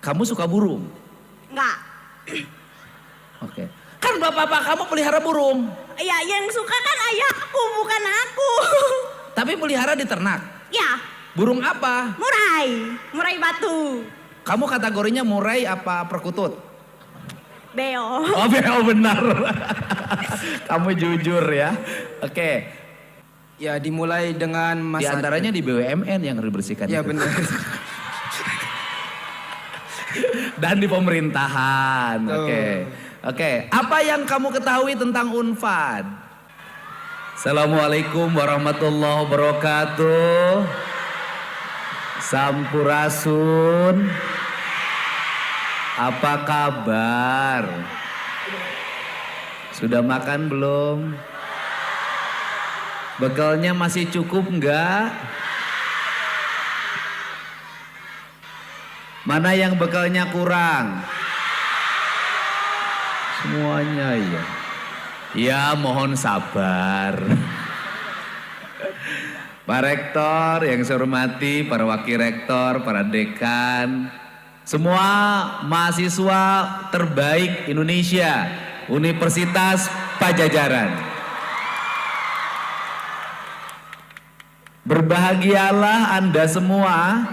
Kamu suka burung? Enggak. Oke. Kan bapak-bapak kamu pelihara burung. Ya yang suka kan ayahku bukan aku. Tapi pelihara di ternak. Ya. Burung apa? Murai batu. Kamu kategorinya murai apa perkutut? Beo. Oh beo benar. Kamu jujur ya. Oke. Ya dimulai dengan Di antaranya di BUMN yang harus dibersihkan. Ya itu. benar. Dan di pemerintahan. Oke. Apa yang kamu ketahui tentang Unpad? Assalamualaikum warahmatullahi wabarakatuh. Sampurasun. Apa kabar? Sudah makan belum? Bekalnya masih cukup enggak? Mana yang bekalnya kurang? Semuanya ya. Ya mohon sabar. Pak Rektor yang saya hormati, para wakil rektor, para dekan, semua mahasiswa terbaik Indonesia, Universitas Pajajaran. Berbahagialah Anda semua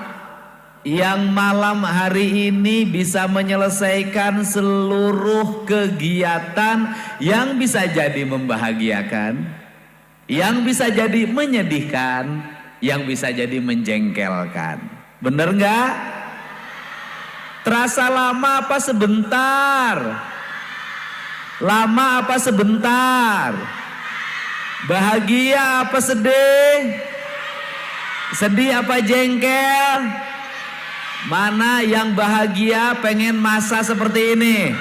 yang malam hari ini bisa menyelesaikan seluruh kegiatan yang bisa jadi membahagiakan, yang bisa jadi menyedihkan, yang bisa jadi menjengkelkan. Bener nggak? Terasa lama apa sebentar? Lama apa sebentar? Bahagia apa sedih? Sedih apa jengkel? Mana yang bahagia pengen masa seperti ini?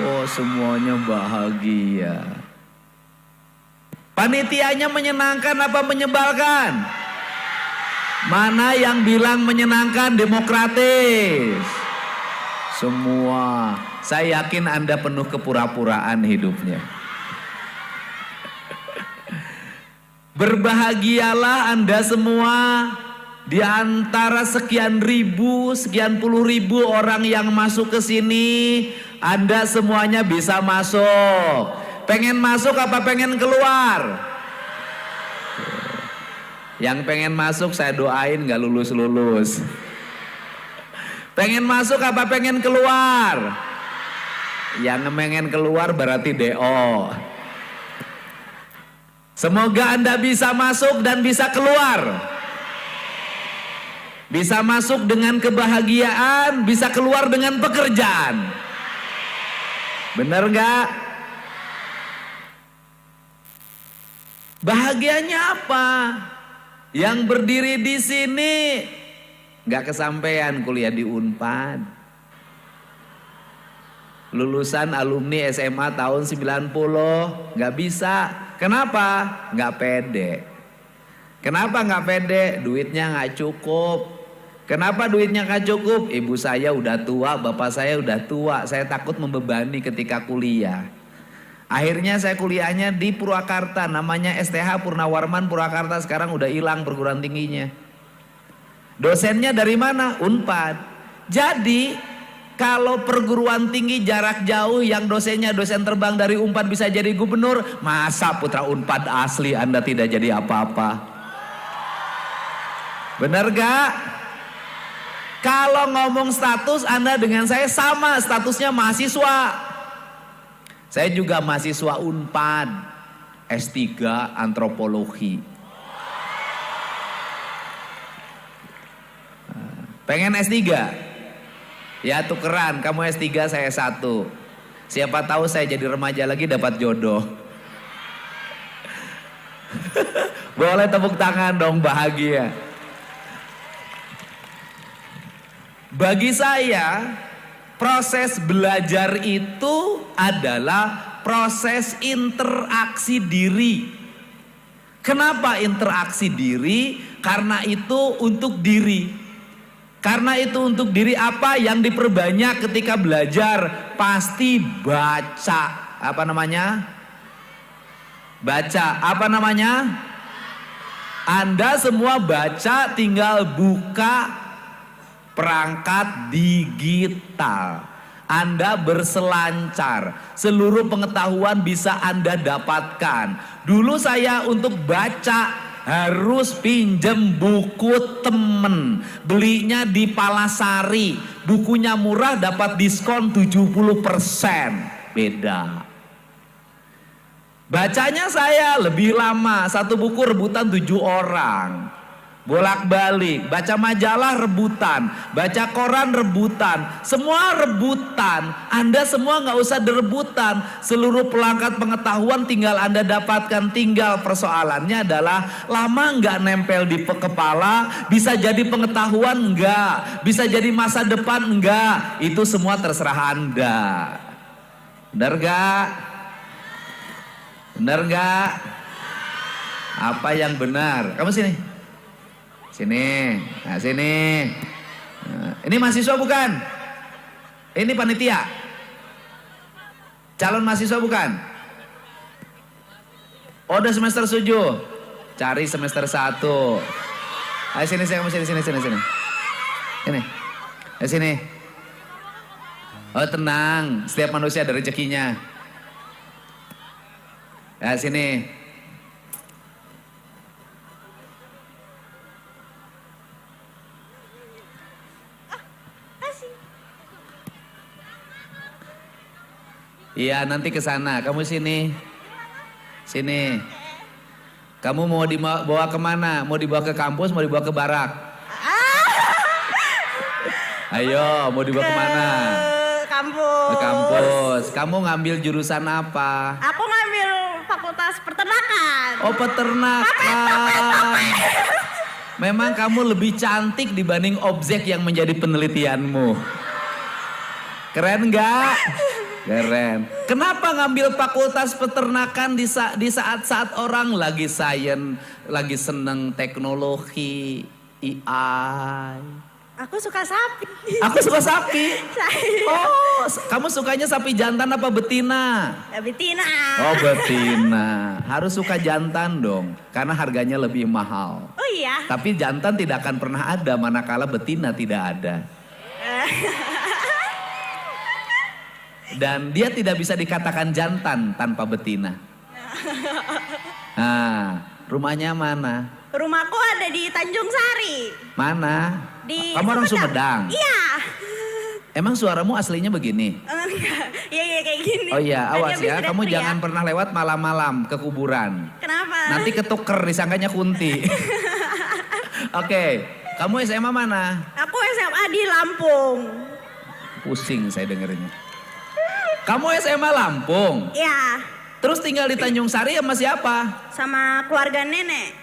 Oh semuanya bahagia. Panitianya menyenangkan apa menyebalkan? Mana yang bilang menyenangkan, demokratis? Semua. Saya yakin Anda penuh kepura-puraan hidupnya. Berbahagialah Anda semua di antara sekian ribu, sekian puluh ribu orang yang masuk ke sini. Anda semuanya bisa masuk. Pengen masuk apa pengen keluar? Yang pengen masuk saya doain gak lulus-lulus. Pengen masuk apa pengen keluar? Yang pengen keluar berarti DO. Semoga Anda bisa masuk dan bisa keluar. Bisa masuk dengan kebahagiaan, bisa keluar dengan pekerjaan. Benar gak? Bahagianya apa? Yang berdiri di sini gak kesampaian kuliah di Unpad. Lulusan alumni SMA tahun 90 gak bisa. Kenapa? Gak pede. Kenapa gak pede? Duitnya gak cukup. Kenapa duitnya gak cukup? Ibu saya udah tua, bapak saya udah tua. Saya takut membebani ketika kuliah. Akhirnya saya kuliahnya di Purwakarta. Namanya STH Purnawarman Purwakarta. Sekarang udah hilang perguruan tingginya. Dosennya dari mana? Unpad. Jadi kalau perguruan tinggi jarak jauh yang dosennya dosen terbang dari Unpad bisa jadi gubernur, masa putra Unpad asli Anda tidak jadi apa-apa? Benar gak? Kalau ngomong status Anda dengan saya sama statusnya mahasiswa. Saya juga mahasiswa Unpad, S3 antropologi. Pengen S3? Ya tukeran, kamu S3 saya S1. Siapa tahu saya jadi remaja lagi dapat jodoh. Boleh tepuk tangan dong, bahagia. Bagi saya proses belajar itu adalah proses interaksi diri. Kenapa interaksi diri? Karena itu untuk diri. Karena itu untuk diri apa yang diperbanyak ketika belajar? Pasti baca. Apa namanya? Baca. Apa namanya? Anda semua baca, tinggal buka perangkat digital. Anda berselancar, seluruh pengetahuan bisa Anda dapatkan. Dulu saya untuk baca harus pinjem buku temen, belinya di Palasari, bukunya murah dapat diskon 70%, beda. Bacanya saya lebih lama, satu buku rebutan 7 orang, bolak-balik, baca majalah rebutan, baca koran rebutan, semua rebutan. Anda semua nggak usah direbutan, seluruh perangkat pengetahuan tinggal Anda dapatkan. Tinggal persoalannya adalah lama nggak nempel di kepala, bisa jadi pengetahuan nggak, bisa jadi masa depan nggak, itu semua terserah Anda. Benar nggak? Benar nggak? Apa yang benar? Kamu sini. Sini. Nah, sini. Nah, ini mahasiswa bukan? Ini panitia. Calon mahasiswa bukan? Oh, udah semester 7. Cari semester 1. Ayo sini, kamu sini. Ini. Ayo sini. Oh, tenang. Setiap manusia ada rezekinya. Ya, sini. Iya, nanti ke sana. Kamu sini. Sini. Kamu mau dibawa kemana? Mau dibawa ke kampus, mau dibawa ke barak? Ayo, mau dibawa kemana? Kampus. Ke kampus. Kamu ngambil jurusan apa? Aku ngambil fakultas peternakan. Oh, peternakan. Memang kamu lebih cantik dibanding objek yang menjadi penelitianmu. Keren nggak? Keren. Kenapa ngambil fakultas peternakan di saat-saat orang lagi sains, lagi seneng teknologi, AI? Aku suka sapi. Aku suka sapi. Oh, kamu sukanya sapi jantan apa betina? Ya, betina. Oh, betina. Harus suka jantan dong, karena harganya lebih mahal. Oh iya. Tapi jantan tidak akan pernah ada manakala betina tidak ada. Dan dia tidak bisa dikatakan jantan tanpa betina. Nah, rumahnya mana? Rumahku ada di Tanjung Sari. Mana? Di Kamu orang Sumedang? Iya. Emang suaramu aslinya begini? Iya kayak gini. Oh iya, awas Tadi ya. habis Kamu teriak. jangan pernah lewat malam-malam ke kuburan. Kenapa? Nanti ketuker, disangkanya kunti. Oke, kamu SMA mana? Aku SMA di Lampung. Pusing saya dengerinnya. Kamu SMA Lampung? Iya. Terus tinggal di Tanjung Sari sama siapa? Sama keluarga nenek.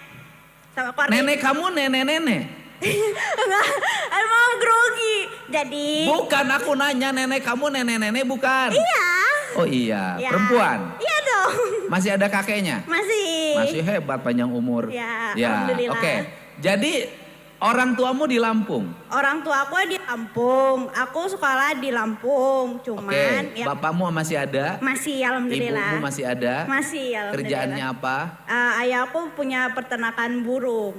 Sama keluarga. Nenek kamu nenek-nenek? Enggak, emang grogi. Jadi. Bukan, aku nanya nenek kamu nenek-nenek bukan? Iya. Oh iya, Ya. perempuan? Iya dong. Masih ada kakeknya? Masih. Masih hebat panjang umur. Ya, Ya, alhamdulillah. oke. Jadi orang tuamu di Lampung? Orang tua aku di Lampung. Aku sekolah di Lampung. Cuman Oke, ya bapakmu masih ada? masih alhamdulillah. Ibumu masih ada? Masih alhamdulillah. Kerjaannya apa? Ayahku punya peternakan burung.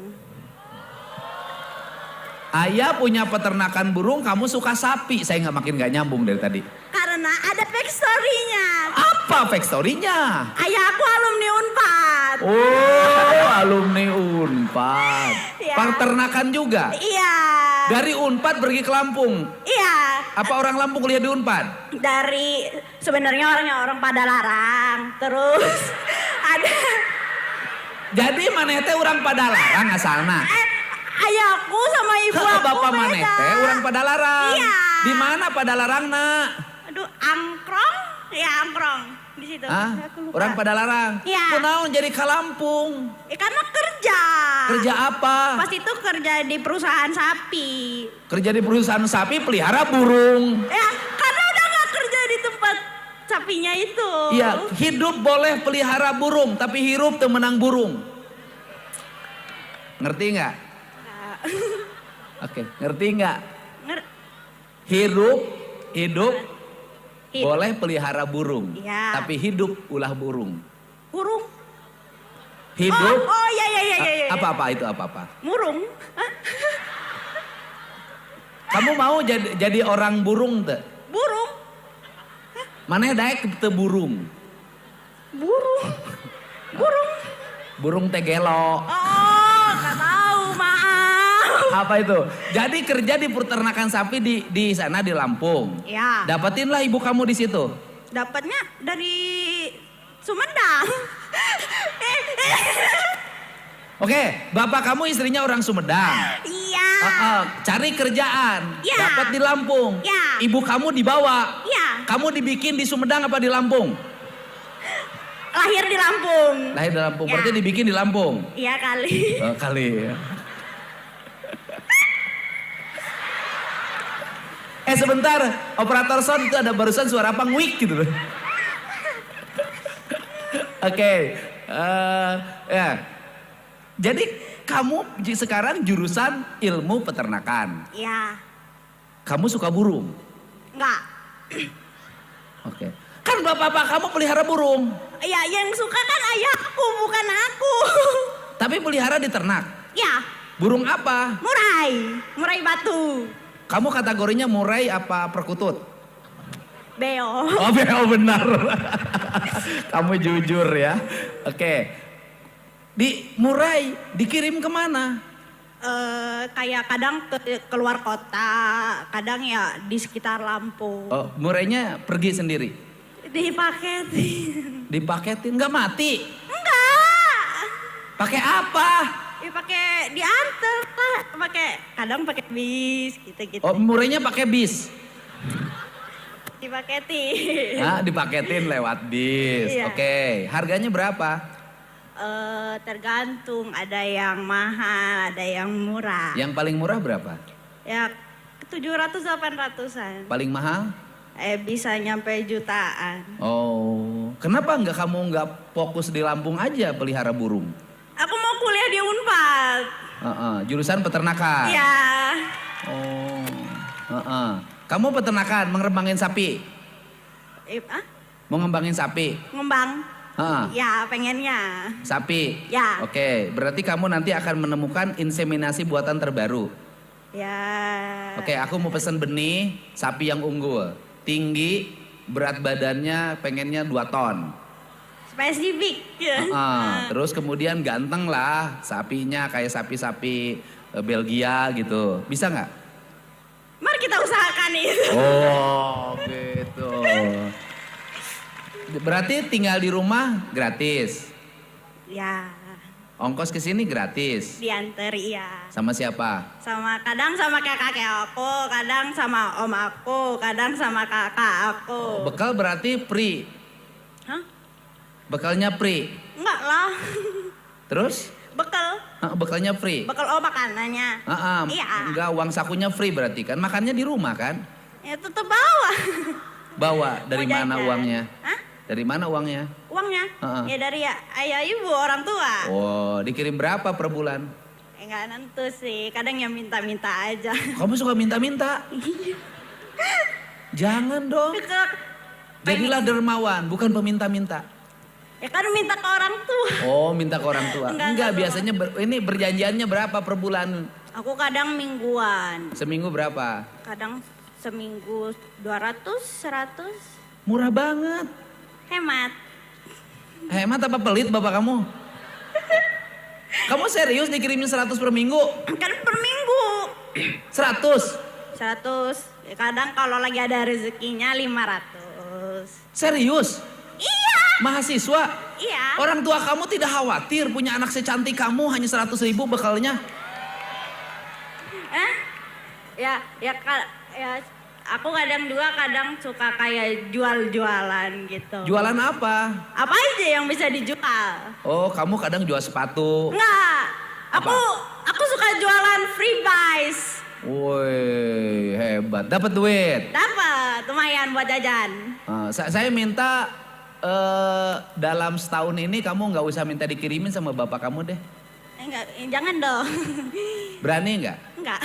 Ayah punya peternakan burung, kamu suka sapi. Saya makin gak nyambung dari tadi. Karena ada backstory-nya. Apa backstory-nya? Ayahku alumni Unpad. Oh, alumni Unpad. Ya. Peternakan juga? Iya. Dari Unpad pergi ke Lampung? Iya. Apa orang Lampung kuliah di Unpad? Dari sebenarnya orangnya orang Padalarang. Terus ada. Jadi manete orang Padalarang asalna? Ayahku sama ibu aku Bapak beda. manete orang Padalarang? Iya. Di mana Padalarang, Nak? Aduh, Angkrong? Ya, Angkrong. Di situ. Hah? Aku lupa. Orang Padalarang? Iya. Kunaon jadi ke Lampung? Karena kerja. Kerja apa? Pas itu kerja di perusahaan sapi. Kerja di perusahaan sapi, pelihara burung. Ya, karena udah gak kerja di tempat sapinya itu. Iya, hidup boleh pelihara burung, tapi hirup temenang burung. Ngerti nggak? Oke, ngerti nggak? Hidup Hidup. boleh pelihara burung, Iya. tapi hidup ulah burung. Burung. Hidup. Oh iya. Apa-apa itu apa-apa? Murung. Hah? Kamu mau jadi orang burung teh? Burung? Mana daek teu burung? Burung? Burung? Burung tegelo. Oh, nggak tahu, maaf. Apa itu? Jadi kerja di peternakan sapi di sana di Lampung. Ya, Dapetinlah ibu kamu di situ. dapatnya dari Sumedang. Oke, bapak kamu istrinya orang Sumedang. Iya. Cari kerjaan, Ya. dapat di Lampung. Ya. Ibu kamu dibawa. Iya. Kamu dibikin di Sumedang apa di Lampung? Lahir di Lampung. Lahir di Lampung, Ya. berarti dibikin di Lampung. Iya kali. Oh, kali ya. Sebentar, operator sound itu ada barusan suara apa nguik gitu loh. Oke, ya. Jadi kamu sekarang jurusan ilmu peternakan. Iya. Kamu suka burung? Enggak. Oke. Kan bapak kamu pelihara burung. Ya, yang suka kan ayahku, bukan aku. Tapi pelihara di ternak. Ya, Burung apa? murai batu. Kamu kategorinya murai apa perkutut? Beo. Oh, benar. Kamu jujur ya. Oke. Di murai dikirim kemana? Kayak kadang keluar kota, kadang ya di sekitar Lampung. Oh, murainya pergi sendiri. Dipaketin. Dipaketin nggak mati? Enggak. Pakai apa? Ya pakai diantar lah, kadang pakai bis gitu-gitu. Oh, murainya pakai bis. Dipaketin. Nah, dipaketin lewat bis. Iya. Oke, harganya berapa? Tergantung, ada yang mahal, ada yang murah. Yang paling murah berapa? Ya 700-800an. Paling mahal? Bisa nyampe jutaan. Oh, kenapa kamu nggak fokus di Lampung aja pelihara burung? Aku mau kuliah di Unpad. Jurusan peternakan. Ya. Oh, kamu peternakan, mengembangin sapi, mau ngembangin sapi. Ngembang. Heeh. Ya, pengennya. Sapi. Ya. Oke, berarti kamu nanti akan menemukan inseminasi buatan terbaru. Ya. Oke, aku mau pesen benih sapi yang unggul, tinggi, berat badannya pengennya 2 ton. Spesifik. Terus kemudian ganteng lah sapinya kayak sapi-sapi Belgia gitu. Bisa nggak? Mari kita usahakan itu. Oh gitu. Berarti tinggal di rumah gratis. Ya. Ongkos ke sini gratis. Diantar, iya. Sama siapa? Kadang sama kakek aku, kadang sama om aku, kadang sama kakak aku. Bekal berarti free. Hah? Bekalnya free. Enggak lah. Terus? Bekal. Bekalnya free. Bekal makanannya. Iya. Enggak, uang sakunya free berarti kan. Makannya di rumah kan? Ya tetep bawa. Bawa dari Mau mana jajan. uangnya? Hah? Dari mana uangnya? Uangnya? Ya dari ayah ibu, orang tua. Oh, dikirim berapa per bulan? Enggak nentu sih, kadang yang minta-minta aja. Kamu suka minta-minta? Jangan dong. Jadilah dermawan, bukan peminta-minta. Ya kan minta ke orang tua. Oh, minta ke orang tua. Enggak, Enggak, biasanya ini berjanjiannya berapa per bulan? Aku kadang mingguan, Seminggu berapa? kadang seminggu 200, 100. Murah banget. Hemat. Hemat apa pelit bapak kamu? Kamu serius dikirimin 100 per minggu? Kan per minggu. 100? 100. Ya, kadang kalau lagi ada rezekinya 500. Serius? Iya. Mahasiswa? Iya. Orang tua kamu tidak khawatir punya anak secantik kamu hanya 100.000 bekalnya? Ya, aku kadang suka kayak jual-jualan gitu. Jualan apa? Apa aja yang bisa dijual? Oh, kamu kadang jual sepatu. Enggak. Aku suka jualan free buys. Woi, hebat. Dapat duit. Dapat, lumayan buat jajan. Saya minta dalam setahun ini kamu nggak usah minta dikirimin sama bapak kamu deh. Enggak, jangan dong. Berani nggak? Enggak.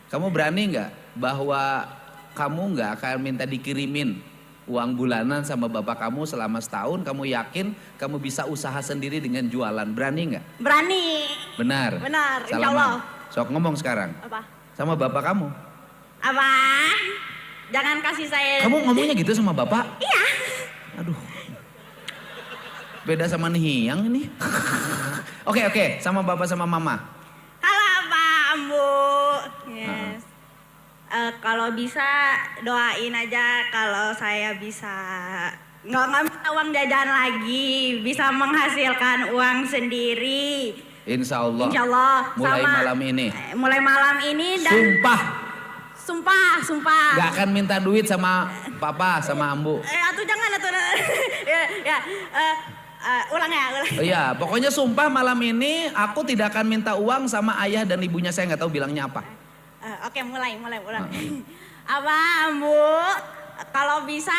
Kamu berani nggak bahwa kamu nggak akan minta dikirimin uang bulanan sama bapak kamu selama setahun? Kamu yakin kamu bisa usaha sendiri dengan jualan? Berani nggak? Berani. Benar. Benar, insya Salaman. Allah. Sok ngomong sekarang. Apa? Sama bapak kamu. Apa? Jangan kasih saya. Kamu ngomongnya gitu sama bapak? Iya. Aduh. Beda sama Nihiang ini. Oke, sama bapak sama mama. Halo Pak Ambu. Yes. Kalau bisa doain aja kalau saya bisa nggak minta uang jajan lagi, bisa menghasilkan uang sendiri. Insya Allah. Insya Allah. Mulai malam ini. Mulai malam ini dan. Sumpah. Gak akan minta duit sama papa sama ambu. Atuh jangan atuh. Ulang. Oh iya, pokoknya sumpah malam ini aku tidak akan minta uang sama ayah dan ibunya, saya nggak tahu bilangnya apa. Oke, mulai. Apa Ambu? Kalau bisa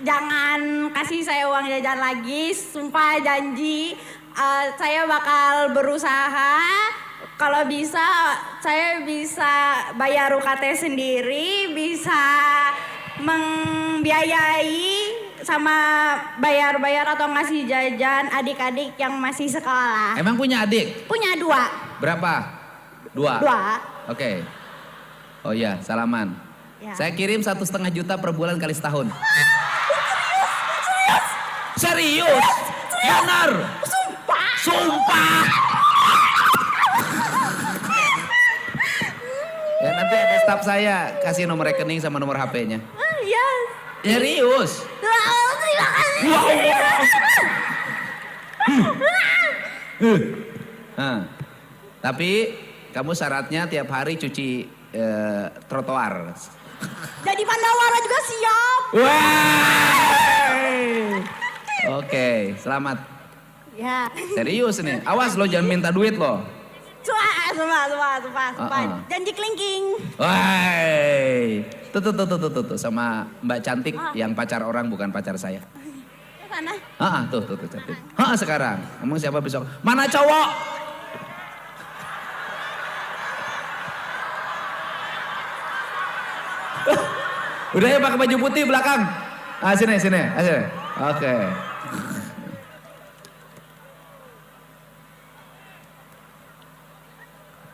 jangan kasih saya uang jajan lagi, sumpah janji. Saya bakal berusaha. Kalau bisa, saya bisa bayar UKT sendiri, bisa membiayai sama bayar-bayar atau ngasih jajan adik-adik yang masih sekolah. Emang punya adik? Punya 2. Berapa? 2? 2. Oke. Oh iya, salaman. Ya. Saya kirim 1,5 juta per bulan kali setahun. Serius? Benar? Sumpah. Ya nanti ada staf saya kasih nomor rekening sama nomor HP-nya. Iya. Serius? Terima kasih. Tapi kamu syaratnya tiap hari cuci trotoar. Jadi Pandawara juga siap. Oke, selamat. Ya. Serius nih, awas lo jangan minta duit lo. Sumpah. Janji kelingking. Wah, tuh sama Mbak Cantik yang pacar orang bukan pacar saya. Ke sana. Tuh cantik. Sekarang, emang siapa besok? Mana cowok? Udah ya pakai baju putih belakang. Sini. Oke.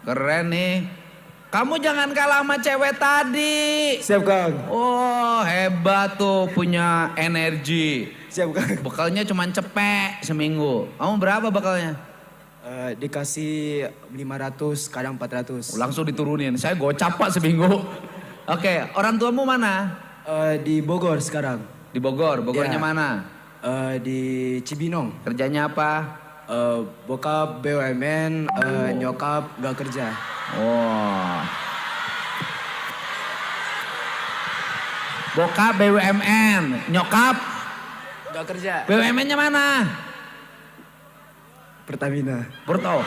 Keren nih. Kamu jangan kalah sama cewek tadi. Siap Kang. Oh hebat tuh, punya energi. Siap Kang. Bekalnya cuma cepek seminggu. Kamu berapa bekalnya? Dikasih 500, kadang 400. Langsung diturunin. Saya gocap pak seminggu. Oke, orang tuamu mana? Di Bogor sekarang. Di Bogor. Bogornya Ya. mana? Di Cibinong. Kerjanya apa? Bokap BUMN, nyokap gak kerja. Oh. Bokap BUMN, nyokap Gak kerja. BUMN-nya mana? Pertamina. Porto.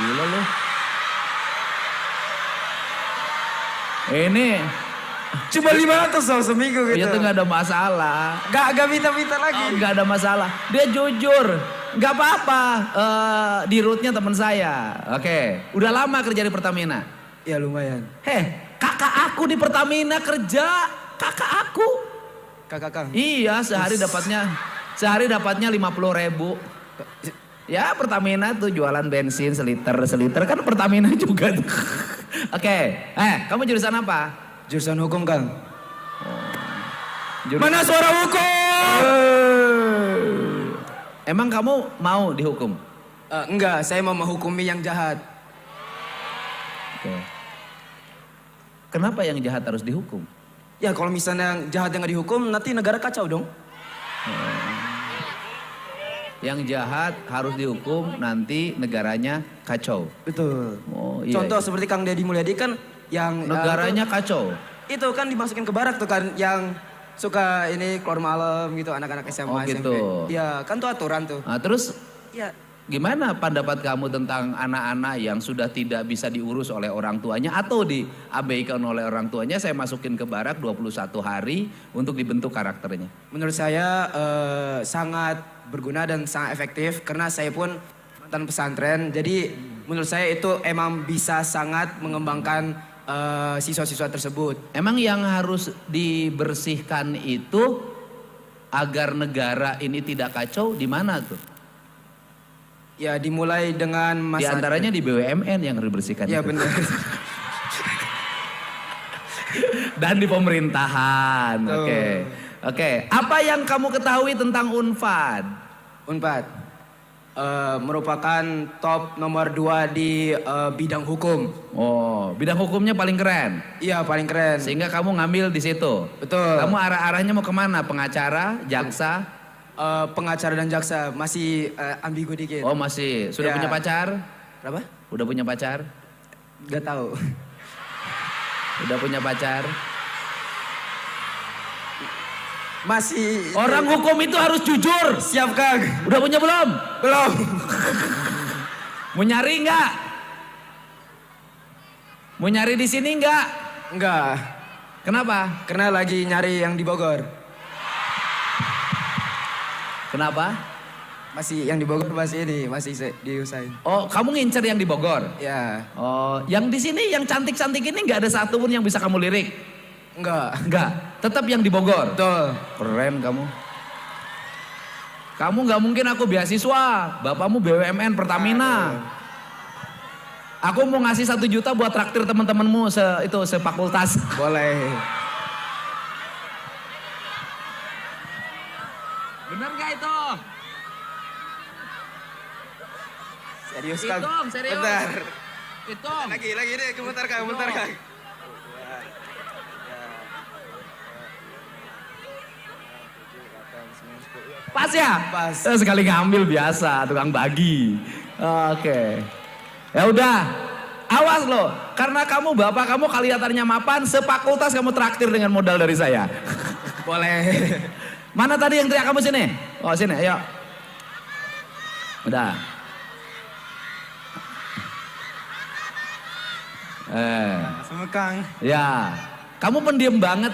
Gila lu. Ini Cuma 500 seminggu gitu. itu nggak ada masalah. Gak minta-minta lagi. Nggak ada masalah. Dia jujur. Nggak apa-apa. Di rootnya teman saya. Oke. Udah lama kerja di Pertamina. Ya lumayan. Kakak aku di Pertamina kerja. Kakak aku. Kakak Kang. Iya, sehari dapatnya 50.000. Ya Pertamina tuh jualan bensin seliter kan Pertamina juga tuh. Oke. Kamu jurusan apa? Jurusan hukum Kang. Mana suara hukum? Emang kamu mau dihukum? Enggak, saya mau menghukumi yang jahat. Oke. Kenapa yang jahat harus dihukum? Ya kalau misalnya yang jahat yang gak dihukum, nanti negara kacau dong. Yang jahat harus dihukum, nanti negaranya kacau. Betul. Oh, iya, Contoh iya. seperti Kang Deddy Mulyadi kan yang Negaranya kacau. itu kan dimasukin ke barak tuh kan yang suka ini keluar malam gitu anak-anak SMA Oh, SMP. gitu. Ya kan tuh aturan tuh. Nah, terus Ya gimana pendapat kamu tentang anak-anak yang sudah tidak bisa diurus oleh orang tuanya atau diabaikan oleh orang tuanya, saya masukin ke barak 21 hari untuk dibentuk karakternya? menurut saya sangat berguna dan sangat efektif karena saya pun mantan pesantren. Jadi menurut saya itu emang bisa sangat mengembangkan siswa-siswa tersebut. Emang yang harus dibersihkan itu agar negara ini tidak kacau di mana tuh? Ya dimulai dengan Di antaranya di BUMN yang harus dibersihkan Ya itu. benar. Dan di pemerintahan. Oke. Apa yang kamu ketahui tentang Unpad? Unpad merupakan top nomor 2 di bidang hukum. Oh, bidang hukumnya paling keren. Iya, paling keren. Sehingga kamu ngambil di situ. Betul. Kamu arahnya mau kemana? Pengacara, jaksa? Pengacara dan jaksa masih ambigu dikit. Oh masih. Sudah Ya. punya pacar? Berapa? Udah punya pacar? Gak tahu. Udah punya pacar? Masih. Orang hukum itu harus jujur. Siap Kang. Udah punya belum? Belum. Mau nyari nggak? Mau nyari di sini nggak? Enggak. Kenapa? Karena lagi nyari yang di Bogor. Kenapa? Masih yang di Bogor masih diusahain. Oh, kamu ngincer yang di Bogor? Ya. Oh, yang di sini yang cantik-cantik ini nggak ada satu pun yang bisa kamu lirik? Enggak. Nggak. Tetap yang di Bogor? Betul. Keren kamu. Kamu nggak mungkin aku beasiswa. Bapakmu BUMN Pertamina. Aku mau ngasih 1 juta buat traktir teman-temanmu sefakultas. Boleh. Bener gak itu? Serius Kang? Hitung, serius. Bentar. Hitung. Lagi deh, bentar Kang. Pas ya? Pas. Sekali ngambil biasa, tukang bagi. Oke. Ya udah. Awas loh, karena bapak kamu kelihatannya mapan, sefakultas kamu traktir dengan modal dari saya. Boleh. Mana tadi yang teriak kamu sini? Oh sini, ayo. Udah. Sama Kang, Ya. Kamu pendiam banget.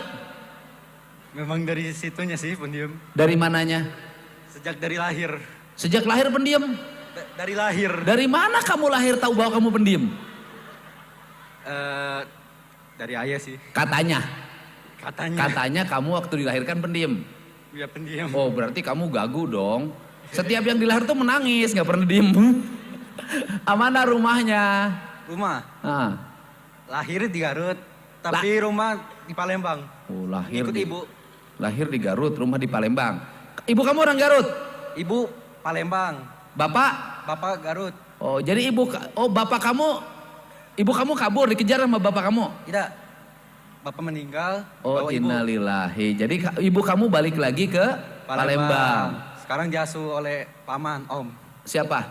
memang dari situnya sih pendiam. Dari mananya? Sejak dari lahir. Sejak lahir pendiam. Dari lahir. Dari mana kamu lahir tahu bahwa kamu pendiam? Dari ayah sih. Katanya. Katanya. Katanya kamu waktu dilahirkan pendiam. Ya pendiam. Oh berarti kamu gagu dong. Setiap yang dilahir tuh menangis, nggak pernah diem. Amana rumahnya? Rumah. Ah. Lahir di Garut. Tapi rumah di Palembang. Oh lahir Ikut di, ibu. lahir di Garut, rumah di Palembang. Ibu kamu orang Garut? Ibu Palembang. Bapak? Bapak Garut. Oh jadi bapak kamu, ibu kamu kabur dikejar sama bapak kamu? Tidak. Bapak meninggal. Oh bawa ibu. innalillahi. Jadi ibu kamu balik lagi ke Palembang. Sekarang diasuh oleh paman, om. Siapa?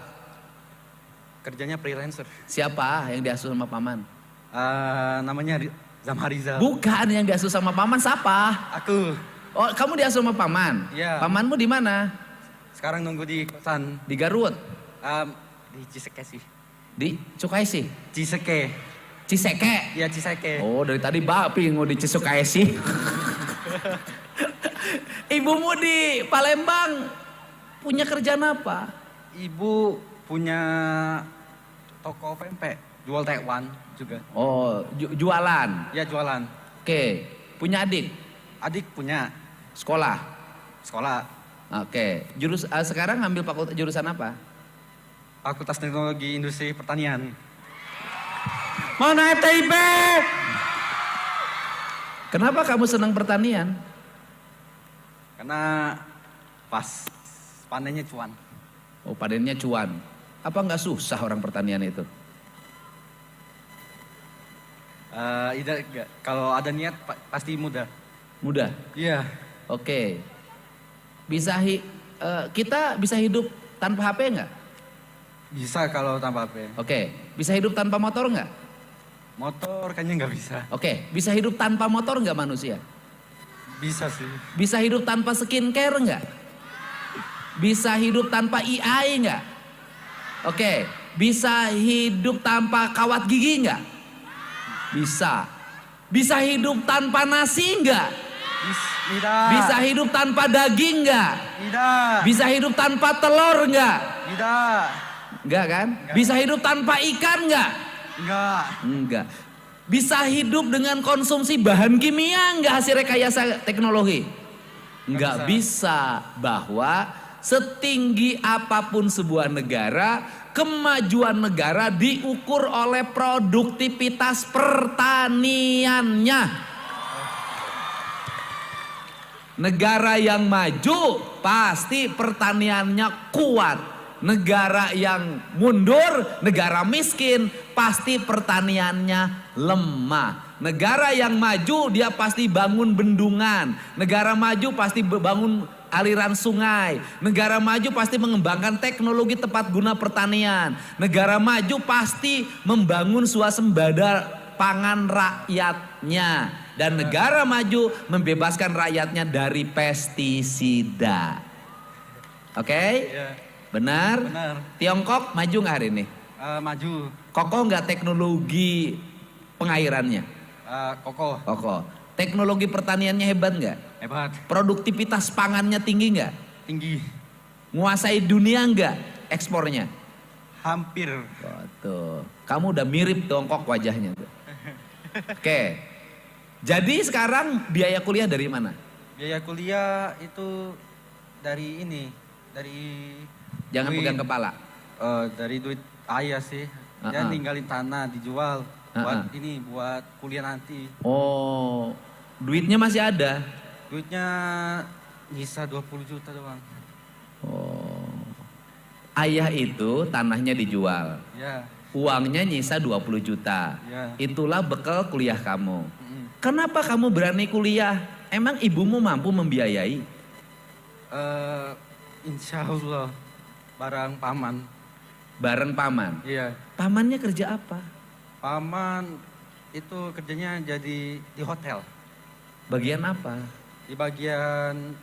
Kerjanya freelancer. Siapa yang diasuh sama paman? Namanya Zamharizal. Bukan yang diasuh sama paman, siapa? Aku. Oh kamu diasuh sama paman? Iya. Pamanmu di mana? Sekarang nunggu di kosan. Di Garut? Di Ciseke sih. Di Cukaisi? Ciseke. Ciseke? Iya Ciseke. Oh dari tadi bapi mau di Cisukaisi. Ibumu di Palembang punya kerjaan apa? Ibu punya toko pempek, jual tekwan juga. Oh jualan. Ya jualan. Oke. Punya adik? Adik punya Sekolah? sekolah Oke. Sekarang ngambil fakultas jurusan apa? Fakultas Teknologi Industri Pertanian. Mana FTIP? Kenapa kamu senang pertanian? Karena pas panennya cuan. Oh panennya cuan. Apa nggak susah orang pertanian itu? Kalau ada niat pasti mudah. Mudah? Iya. Oke. Kita bisa hidup tanpa HP nggak? Bisa kalau tanpa HP. Oke. Bisa hidup tanpa motor nggak? Motor kayaknya nggak bisa. Oke. Bisa hidup tanpa motor nggak manusia? Bisa sih. Bisa hidup tanpa skincare nggak? Bisa hidup tanpa AI nggak? Oke. Bisa hidup tanpa kawat gigi nggak? Bisa. Bisa hidup tanpa nasi nggak? Tidak. Bisa hidup tanpa daging nggak? Tidak. Bisa hidup tanpa telur nggak? Tidak. Enggak kan? Bisa hidup tanpa ikan nggak? Enggak. Enggak. Bisa hidup dengan konsumsi bahan kimia nggak hasil rekayasa teknologi? Nggak bisa. Bahwa setinggi apapun sebuah negara, kemajuan negara diukur oleh produktivitas pertaniannya. Negara yang maju pasti pertaniannya kuat. Negara yang mundur, negara miskin, pasti pertaniannya lemah. Negara yang maju dia pasti bangun bendungan. Negara maju pasti bangun aliran sungai. Negara maju pasti mengembangkan teknologi tepat guna pertanian. Negara maju pasti membangun swasembada pangan rakyatnya. Dan negara maju membebaskan rakyatnya dari pestisida. Oke? Ya, Benar? benar. Tiongkok maju nggak hari ini? Maju. Kokoh nggak teknologi pengairannya? Kokoh. Kokoh. Teknologi pertaniannya hebat nggak? Hebat. Produktivitas pangannya tinggi nggak? Tinggi. Nguasai dunia nggak ekspornya? Hampir. Oh, tuh. Kamu udah mirip Tiongkok wajahnya tuh. Oke. Jadi sekarang biaya kuliah dari mana? Biaya kuliah itu dari ini. Dari Jangan duit. pegang kepala. Dari duit ayah sih. Dia ninggalin tanah dijual. Buat ini, buat kuliah nanti. Oh, duitnya masih ada? Duitnya nyisa 20 juta doang. Oh. Ayah itu tanahnya dijual. Ya. Uangnya nyisa 20 juta. Ya. Itulah bekal kuliah kamu. Kenapa kamu berani kuliah? Emang ibumu mampu membiayai? Insya Allah barang paman. Bareng paman. Iya. Pamannya kerja apa? Paman itu kerjanya jadi di hotel. Bagian apa? Di bagian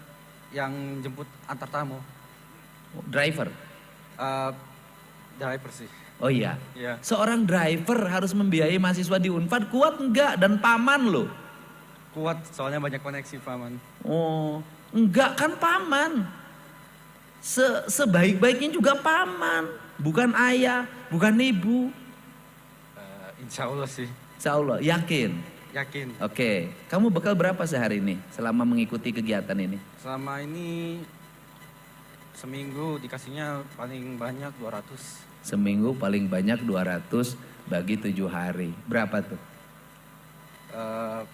yang jemput antar tamu. Driver. Driver sih. Oh iya. Iya. Seorang driver harus membiayai mahasiswa di Unpad, kuat enggak? Dan paman loh. Kuat soalnya banyak koneksi paman. Oh, enggak kan paman. Sebaik-baiknya juga paman. Bukan ayah, bukan ibu. Insya Allah sih. Insya Allah, yakin? Yakin. Oke, kamu bekal berapa sehari ini selama mengikuti kegiatan ini? Selama ini seminggu dikasihnya paling banyak 200. Seminggu paling banyak 200 bagi 7 hari. Berapa tuh?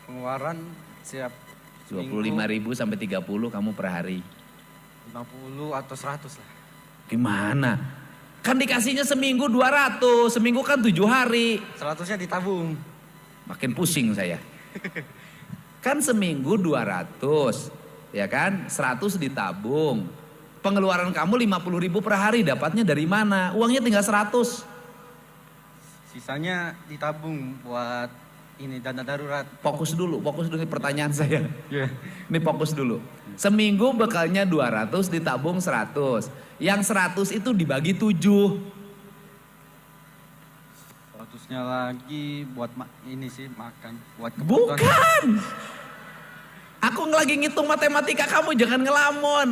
Pengeluaran siap 25.000 sampai 30 kamu per hari. 50 atau 100 lah. Gimana? Kan dikasihnya seminggu 200, seminggu kan 7 hari. 100-nya ditabung. Makin pusing saya. Kan seminggu 200, ya kan? 100 ditabung. Pengeluaran kamu 50.000 per hari, dapatnya dari mana? Uangnya tinggal 100. Sisanya ditabung buat ini dana darurat. Fokus dulu nih pertanyaan saya. Iya. Ini fokus dulu. Seminggu bekalnya 200 ditabung 100. Yang 100 itu dibagi 7. 100-nya lagi buat ini sih makan. Buat kebutuhan. Bukan. Aku lagi ngitung matematika, kamu jangan ngelamun.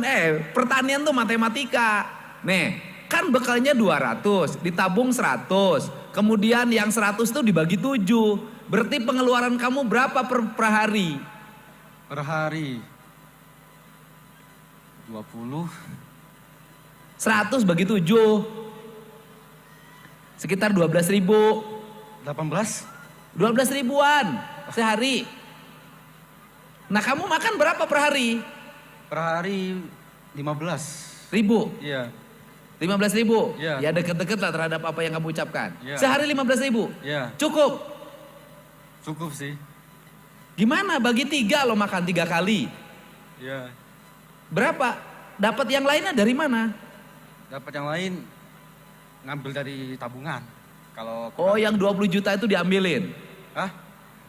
Pertanian tuh matematika. Nih, kan bekalnya 200, ditabung 100. Kemudian yang 100 tuh dibagi 7. Berarti pengeluaran kamu berapa per hari? Per hari 20. 100 bagi 7. Sekitar 12.000. 18. 12 ribuan sehari. Nah kamu makan berapa per hari? Per hari 15. Ribu? Iya. 15.000? Iya. Ya deket-deket lah terhadap apa yang kamu ucapkan. Iya. Sehari 15.000? Iya. Cukup? Cukup sih. Gimana bagi 3 lo makan 3 kali? Iya. Berapa? Dapat yang lainnya dari mana? Dapat yang lain ngambil dari tabungan. Kalau Oh yang 20 juta itu diambilin? Hah?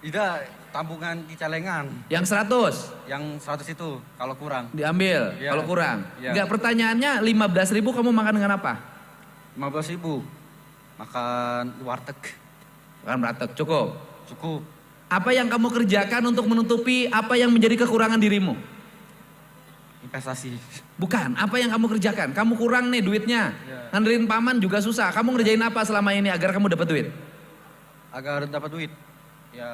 Tidak, tabungan di celengan. Yang 100? Yang 100 itu kalau kurang. Diambil Iya. kalau kurang? Iya. Enggak, pertanyaannya 15.000 kamu makan dengan apa? 15.000. Makan di warteg. Makan beratek, cukup? Cukup. Apa yang kamu kerjakan untuk menutupi apa yang menjadi kekurangan dirimu? Investasi. Bukan, apa yang kamu kerjakan? Kamu kurang nih duitnya. Iya. Ngandelin paman juga susah. Kamu ngerjain apa selama ini agar kamu dapat duit? Agar dapat duit. Ya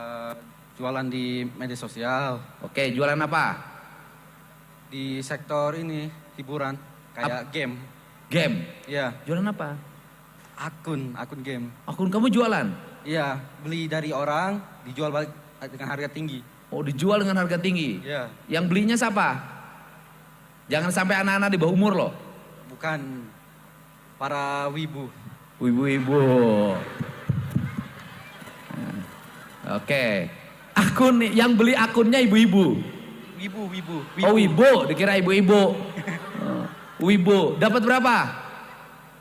jualan di media sosial. Oke, jualan apa? Di sektor ini hiburan. Kayak game. Game. Iya. Jualan apa? Akun game. Akun kamu jualan? Iya, beli dari orang, dijual balik dengan harga tinggi. Oh, dijual dengan harga tinggi. Iya. Yang belinya siapa? Jangan sampai anak-anak di bawah umur loh. Bukan para wibu. Ibu-ibu. Oke. Akun yang beli akunnya ibu-ibu. Wibu. Oh, wibu, dikira ibu-ibu. Wibu, dapat berapa?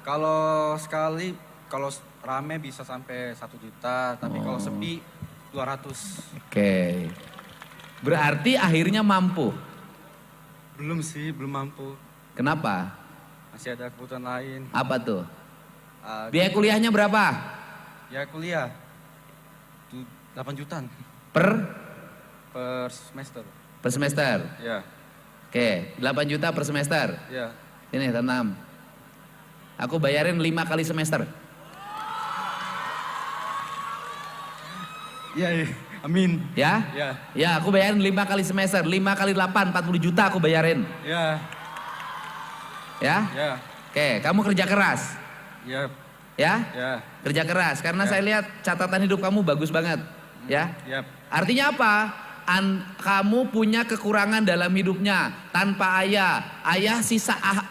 Kalau sekali, kalau rame bisa sampai 1 juta, tapi kalau sepi 200. Oke. Berarti akhirnya mampu. Belum sih, belum mampu. Kenapa? Masih ada kebutuhan lain. Apa tuh? Biaya Biaya kuliahnya berapa? ya kuliah 8 jutaan Per semester. semester. Ya, Oke, 8 juta per semester. ya. Ini tanam. Aku bayarin 5 kali semester. Iya, amin. Ya? Ya, Ya, aku bayarin 5 kali semester. 5 kali 8, 40 juta aku bayarin. ya, Ya? ya, Oke, kamu kerja keras. ya, Ya? ya, Kerja keras. Karena Ya. saya lihat catatan hidup kamu bagus banget. Ya? ya. Artinya apa? Kamu punya kekurangan dalam hidupnya. Tanpa ayah. Ayah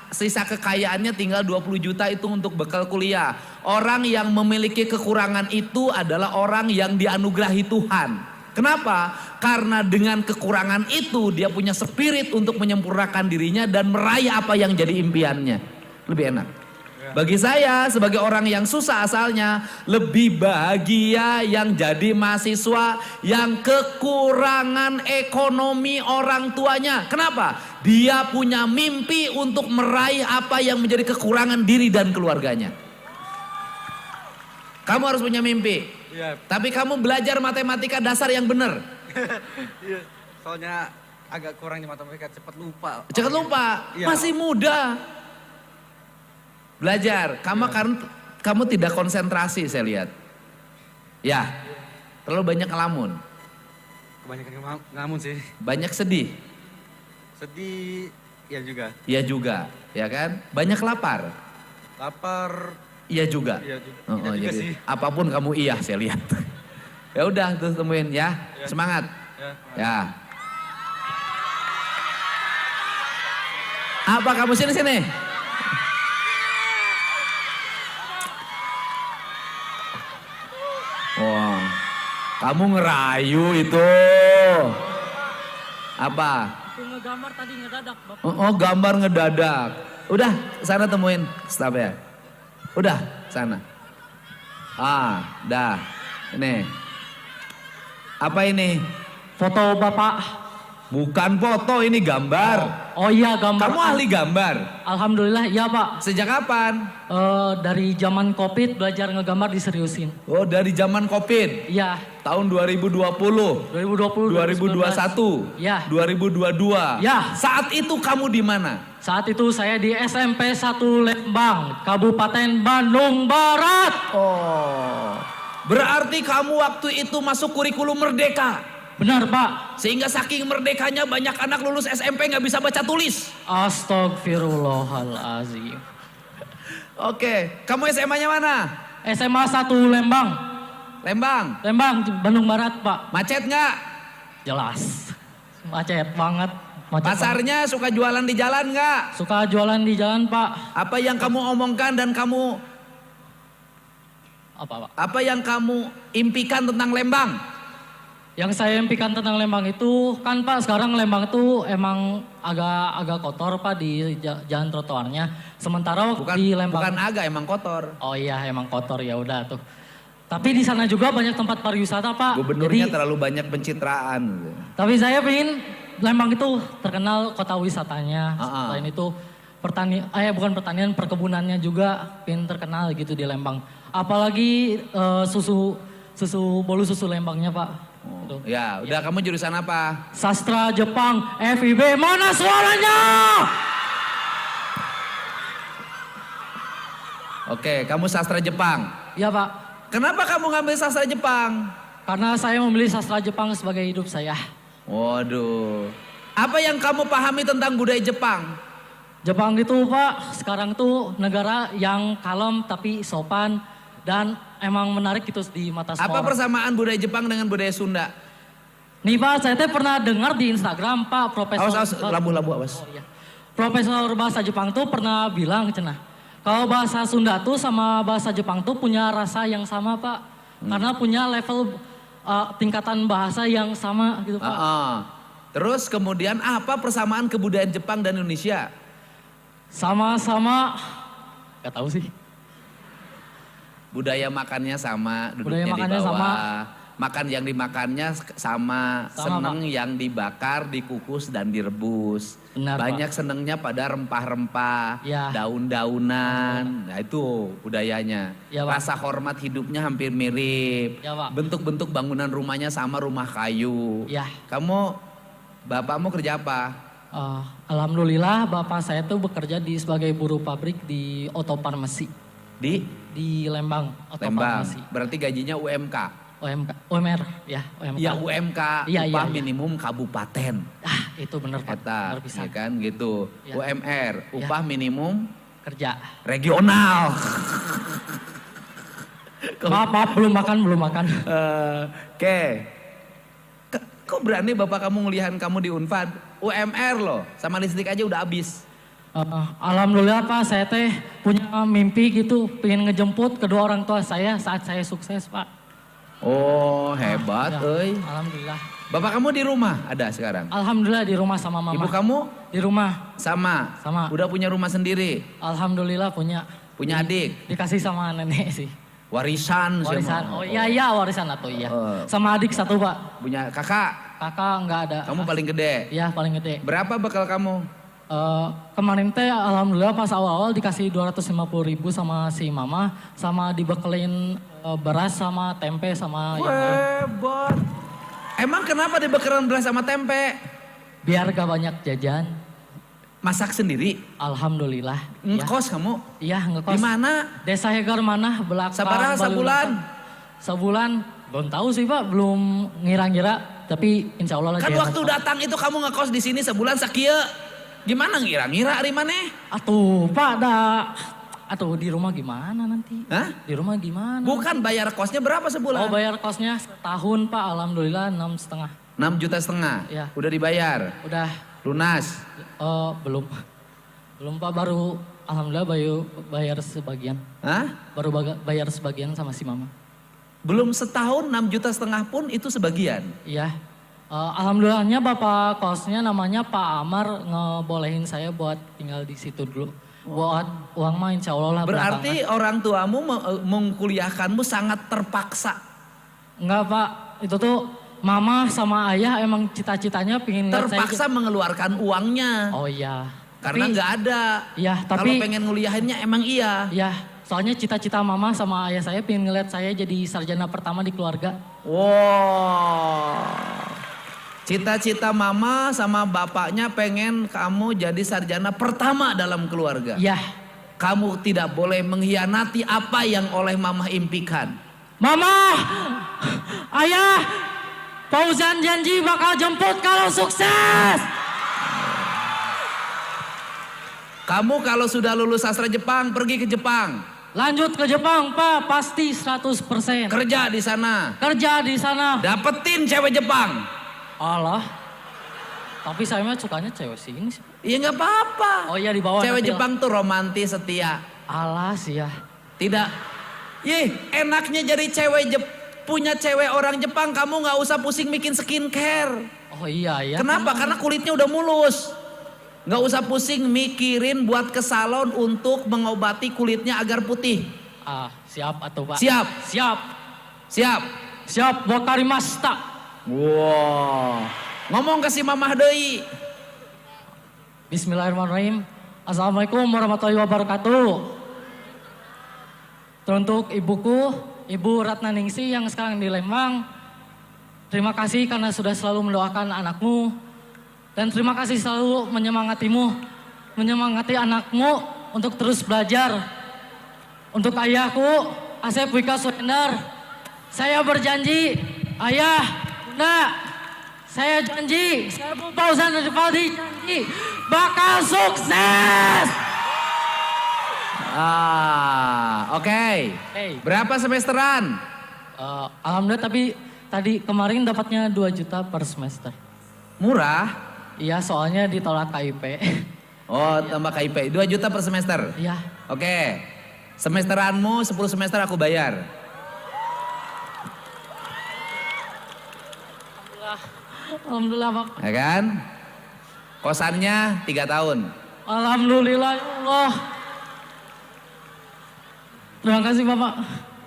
sisa kekayaannya tinggal 20 juta itu untuk bekal kuliah. Orang yang memiliki kekurangan itu adalah orang yang dianugerahi Tuhan. Kenapa? Karena dengan kekurangan itu dia punya spirit untuk menyempurnakan dirinya dan meraih apa yang jadi impiannya. Lebih enak. Bagi saya sebagai orang yang susah asalnya, lebih bahagia yang jadi mahasiswa yang kekurangan ekonomi orang tuanya. Kenapa? Dia punya mimpi untuk meraih apa yang menjadi kekurangan diri dan keluarganya. Kamu harus punya mimpi. Iya. Tapi kamu belajar matematika dasar yang benar. Iya. Soalnya agak kurang di matematika, cepat lupa. Jangan lupa, Iya. masih muda. Belajar, kamu tidak konsentrasi saya lihat. Ya, terlalu banyak ngelamun. Kebanyakan ngamun sih. Banyak sedih, Sedih, ya juga. iya juga, ya kan? Banyak lapar, Lapar, iya juga. iya juga. Oh, Iya juga jadi sih. apapun kamu iya saya lihat. Ya udah tuh temuin ya, Ya. semangat. Ya. Ya. Apa kamu sini? Wah, kamu ngerayu itu. Apa? Aku ngegambar tadi ngedadak, Bapak. Oh, gambar ngedadak. Udah, sana temuin staff ya. Udah, sana. Dah. Ini. Apa ini? Foto Bapak. Bukan foto, ini gambar. Oh iya, gambar. Kamu ahli gambar? Alhamdulillah, iya Pak. Sejak kapan? Dari zaman Covid belajar ngegambar diseriusin. Oh, dari zaman Covid. Iya, Tahun 2020. 2020, 2021. Ya. 2022. Ya. Saat itu kamu di mana? Saat itu saya di SMP 1 Lembang, Kabupaten Bandung Barat. Oh. Berarti kamu waktu itu masuk kurikulum Merdeka. Benar Pak. Sehingga saking merdekanya banyak anak lulus SMP nggak bisa baca tulis. Astagfirullahalazim. Oke, kamu SMA-nya mana? SMA 1 Lembang. Lembang. Lembang, Bandung Barat Pak. Macet nggak? Jelas. Macet banget. Macet Pasarnya suka jualan di jalan nggak? banget. Suka jualan di jalan Pak. Apa yang kamu omongkan dan kamu Apa Pak? apa yang kamu impikan tentang Lembang? Yang saya impikan tentang Lembang itu kan Pak, sekarang Lembang itu emang agak kotor Pak di jalan trotoarnya. Sementara di Lembang Bukan agak, emang kotor. Oh iya, emang kotor ya udah tuh. Tapi di sana juga banyak tempat pariwisata Pak. Gubernurnya Jadi, terlalu banyak pencitraan. tapi saya pengen Lembang itu terkenal kota wisatanya. Ah. Selain itu bukan pertanian, perkebunannya juga pengen terkenal gitu di Lembang. Apalagi bolu susu Lembangnya Pak. Gitu. Ya, udah kamu jurusan apa? Sastra Jepang, FIB, mana suaranya? Oke, kamu sastra Jepang. Ya Pak, Kenapa kamu ngambil sastra Jepang? karena saya memilih sastra Jepang sebagai hidup saya. Waduh. Apa yang kamu pahami tentang budaya Jepang? Jepang itu Pak, sekarang tuh negara yang kalem tapi sopan dan emang menarik gitu di mata semua Apa orang. persamaan budaya Jepang dengan budaya Sunda? Nih Pak, saya teh pernah dengar di Instagram Pak, Profesor... Awas, labu-labu, awas. Oh, iya. Profesor bahasa Jepang tuh pernah bilang cenah, kalau bahasa Sunda tuh sama bahasa Jepang tuh punya rasa yang sama Pak. Karena punya level tingkatan bahasa yang sama gitu Pak. Terus kemudian apa persamaan kebudayaan Jepang dan Indonesia? Sama-sama, gak tahu sih. Budaya makannya sama, Budaya duduknya makannya di bawah. sama. Makan yang dimakannya sama, seneng Pak. yang dibakar, dikukus dan direbus. Benar, Banyak senengnya pada rempah-rempah, Ya. daun-daunan. Nah itu budayanya. Ya, Pak. Rasa hormat hidupnya hampir mirip. Ya, Pak. Bentuk-bentuk bangunan rumahnya sama rumah kayu. Ya. Kamu, bapakmu kerja apa? Alhamdulillah bapak saya tuh bekerja sebagai buruh pabrik di Otofarmasi. Di Lembang, Lembang. Otofarmasi. Berarti gajinya UMK. UMR, ya UMK. Ya UMK, Iya, upah iya. minimum kabupaten. Itu bener Pak, Eta, bener pisan. ya kan gitu. Ya. UMR, upah minimum Kerja. regional. Maaf, belum makan. Oke. Kok berani bapak kamu ngelihat kamu di Unpad? UMR loh, sama listrik aja udah habis. Alhamdulillah Pak, saya teh punya mimpi gitu, pengen ngejemput kedua orang tua saya saat saya sukses Pak. Oh hebat, Ya, euy. Alhamdulillah. Bapak kamu di rumah ada sekarang? Alhamdulillah di rumah sama mama. Ibu kamu? Di rumah, Sama. Sama. Udah punya rumah sendiri? alhamdulillah punya. Punya adik? Dikasih sama nenek sih. Warisan? Warisan, sama- oh iya warisan atau iya. Oh. Sama adik satu Pak, Punya kakak? kakak nggak ada. Kamu paling gede? Iya paling gede. Berapa bekal kamu? Kemarin teh alhamdulillah pas awal-awal dikasih 250.000 sama si mama, sama dibekelin beras sama tempe sama yang lain. Hebat. Emang kenapa dibakaran beras sama tempe? Biar gak banyak jajan. Masak sendiri? Alhamdulillah. Ya. Ngekos kamu? Iya ngekos. Di mana? Desa Hegar Manah belakang. Sabaraha sebulan? Sebulan belum tahu sih Pak, belum ngira-ngira. Tapi insya Allah lah. Kan jalan, waktu Pak. datang itu kamu ngekos di sini sebulan sakieu. Gimana ngira-ngira ari maneh? Atuh Pak Atuh di rumah gimana nanti? Hah? Di rumah gimana? Bukan bayar kosnya berapa sebulan? Oh bayar kosnya setahun Pak, alhamdulillah 6,5. 6,5 juta. Ya. Udah dibayar? Udah Lunas? belum. Belum Pak, baru alhamdulillah bayar sebagian. Hah? Baru bayar sebagian sama si mama. Belum setahun 6,5 juta pun itu sebagian. Iya. Alhamdulillahnya bapak kosnya namanya Pak Amar ngebolehin saya buat tinggal di situ dulu. Buat uang mah insya Allah lah. Berarti belakangan. orang tuamu mengkuliahkanmu sangat terpaksa. Enggak Pak, itu tuh mama sama ayah emang cita-citanya pingin lihat saya. Terpaksa mengeluarkan uangnya. Oh iya. Karena Tapi- nggak ada. Iya, Kalau tapi pengen nguliahinnya emang iya. ya soalnya cita-cita mama sama ayah saya pingin ngeliat saya jadi sarjana pertama di keluarga. Wow. Cita-cita mama sama bapaknya pengen kamu jadi sarjana pertama dalam keluarga. Iya. Kamu tidak boleh mengkhianati apa yang oleh mama impikan. Mama, ayah, Fauzan janji bakal jemput kalau sukses. Kamu kalau sudah lulus sastra Jepang, pergi ke Jepang. Lanjut ke Jepang, Pak, pasti 100%. Kerja di sana. Kerja di sana. Dapetin cewek Jepang. Allah. Tapi saya mah sukanya cewek sini sih. Iya nggak apa-apa. Oh iya di bawah. Cewek nanti lah. Jepang tuh romantis, setia. Allah sih ya. Tidak. Enaknya jadi punya cewek orang Jepang, kamu nggak usah pusing bikin skincare. Oh iya ya. Kenapa? Karena kulitnya udah mulus. Nggak usah pusing mikirin buat ke salon untuk mengobati kulitnya agar putih. Siap atau Pak? Siap. Siap. Siap. Siap, wakarimashita. Wow. Ngomong ke si mamah deui. Bismillahirrahmanirrahim. Assalamualaikum warahmatullahi wabarakatuh. Untuk ibuku, Ibu Ratna Ningsih yang sekarang di Lembang. Terima kasih karena sudah selalu mendoakan anakmu. Dan terima kasih selalu menyemangati anakmu untuk terus belajar. Untuk ayahku, Asep Wika Suhendar, saya berjanji, ayah, bunda, saya janji, saya Fauzan Rivaldi janji, bakal sukses. Oke. Hey. Berapa semesteran? Alhamdulillah tapi tadi kemarin dapatnya 2 juta per semester. Murah? Iya, soalnya ditolak KIP. Oh, tambah KIP. 2 juta per semester? Iya. Oke. Semesteranmu 10 semester aku bayar. Alhamdulillah, Pak. Ya kan? Kosannya 3 tahun. Alhamdulillah, ya Allah. Terima kasih, Bapak.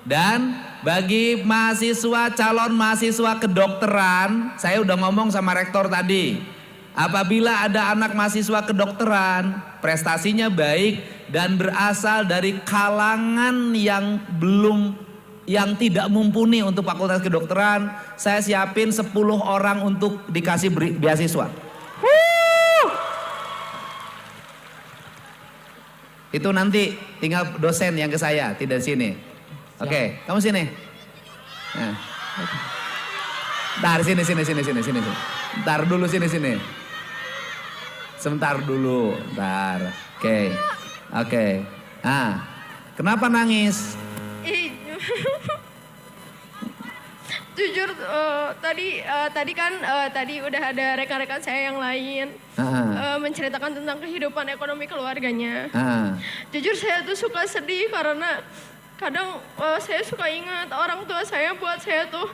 Dan bagi mahasiswa, calon mahasiswa kedokteran, saya udah ngomong sama rektor tadi. Apabila ada anak mahasiswa kedokteran, prestasinya baik dan berasal dari kalangan yang tidak mumpuni untuk fakultas kedokteran, saya siapin 10 orang untuk dikasih beasiswa. Itu nanti tinggal dosen yang ke saya, tidak di sini. Oke, kamu sini. Nah. Ntar sini. Ntar dulu sini. Sebentar dulu, ntar. Oke. Nah, kenapa nangis? Jujur tadi udah ada rekan-rekan saya yang lain menceritakan tentang kehidupan ekonomi keluarganya. Jujur saya tuh suka sedih karena kadang saya suka ingat orang tua saya buat saya tuh